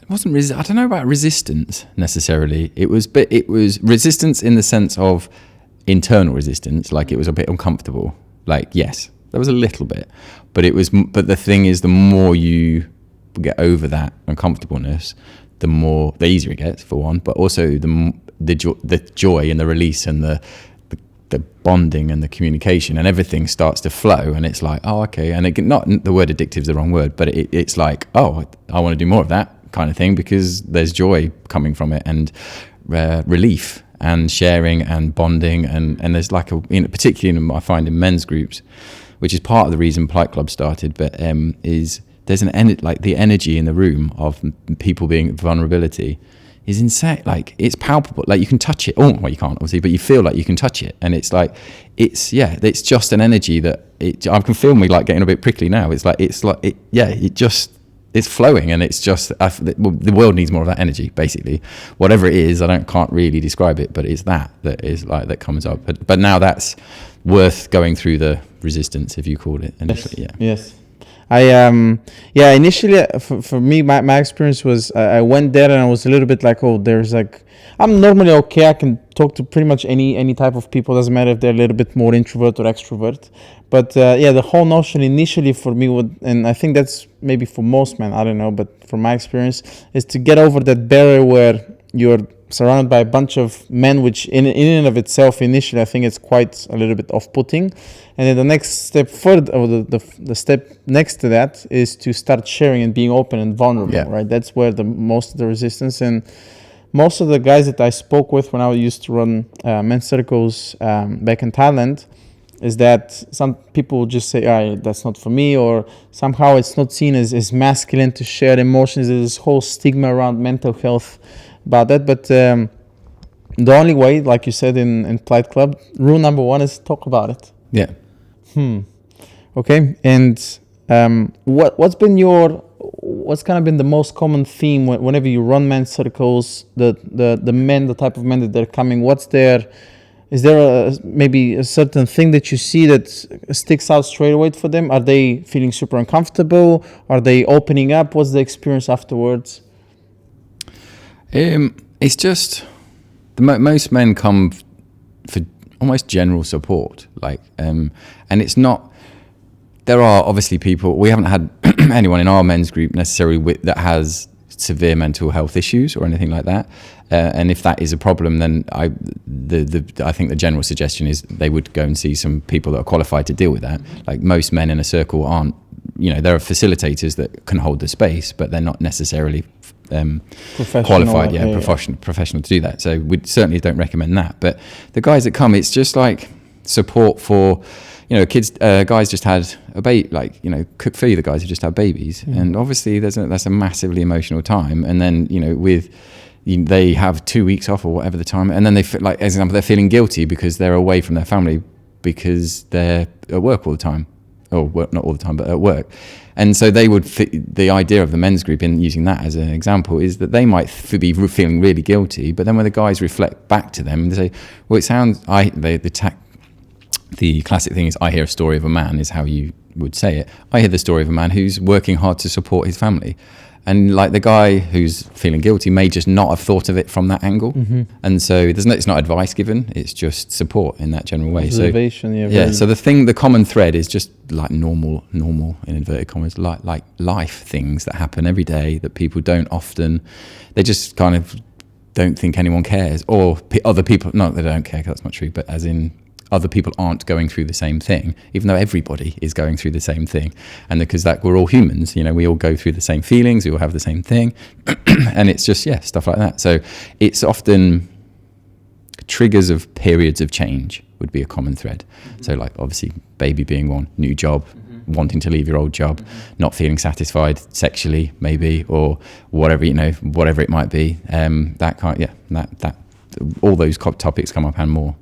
wasn't I don't know about resistance necessarily. It was resistance in the sense of internal resistance, like it was a bit uncomfortable. Like, yes, there was a little bit, but the thing is, the more you get over that uncomfortableness, the easier it gets, for one, but also the joy and the release and the bonding and the communication and everything starts to flow, and it's like, oh, okay. And not the word addictive is the wrong word, but it's like, oh, I want to do more of that kind of thing, because there's joy coming from it, and relief and sharing and bonding, and there's like particularly I find in men's groups, which is part of the reason Plight Club started, but is there's like the energy in the room of people being vulnerability is insane. Like, it's palpable. Like, you can touch it. Oh, well, you can't obviously, but you feel like you can touch it, and it's like it's just an energy that I can feel me like getting a bit prickly now. It's flowing, and it's just the world needs more of that energy, basically. Whatever it is, can't really describe it, but it's that is like that comes up. But now that's worth going through the resistance, if you call it initially. Yes. Yeah. Yes. Initially for me, my experience was I went there and I was a little bit like, oh, there's like, I'm normally okay. I can talk to pretty much any type of people. Doesn't matter if they're a little bit more introvert or extrovert. But the whole notion initially for me and I think that's maybe for most men, I don't know, but from my experience, is to get over that barrier where you're surrounded by a bunch of men, which in and of itself initially I think it's quite a little bit off-putting. And then the next step further, or the step next to that, is to start sharing and being open and vulnerable, right? That's where most of the resistance, and most of the guys that I spoke with when I used to run men's circles back in Thailand, is that some people just say, that's not for me, or somehow it's not seen as masculine to share emotions. There's this whole stigma around mental health about that. But the only way, like you said in Plight Club, rule number 1 is talk about it. Yeah. Okay. And what's kind of been the most common theme whenever you run men's circles, the type of men that they're coming, is there maybe a certain thing that you see that sticks out straight away for them? Are they feeling super uncomfortable? Are they opening up? What's the experience afterwards? It's just most men come for almost general support, like, and it's not. There are obviously people. We haven't had anyone in our men's group necessarily that has severe mental health issues or anything like that. And if that is a problem, then I think the general suggestion is they would go and see some people that are qualified to deal with that. Like, most men in a circle aren't. There are facilitators that can hold the space, but they're not necessarily qualified, professional to do that. So we certainly don't recommend that. But the guys that come, it's just like support for, kids. Guys just had a baby, cook for you. The guys who just had babies, and obviously that's a massively emotional time. And then they have 2 weeks off or whatever the time, and then they feel like, as an example, they're feeling guilty because they're away from their family because they're at work all the time. Or work, not all the time, but at work. And so they would the idea of the men's group, in using that as an example, is that they might be feeling really guilty, but then when the guys reflect back to them, they say, well, it sounds, the classic thing is, I hear a story of a man, is how you would say it. I hear the story of a man who's working hard to support his family. And like, the guy who's feeling guilty may just not have thought of it from that angle. And so it's not advice given, it's just support in that general way. Observation, So the common thread is just like normal in inverted commas, like life things that happen every day that people they just kind of don't think anyone cares, or other people, no, they don't care, 'cause that's not true, but as in, other people aren't going through the same thing, even though everybody is going through the same thing. And because we're all humans, we all go through the same feelings, we all have the same thing. And it's just, stuff like that. So it's often triggers of periods of change would be a common thread. So like, obviously, baby being one, new job, wanting to leave your old job, not feeling satisfied sexually maybe, or whatever, whatever it might be. All those topics come up and more.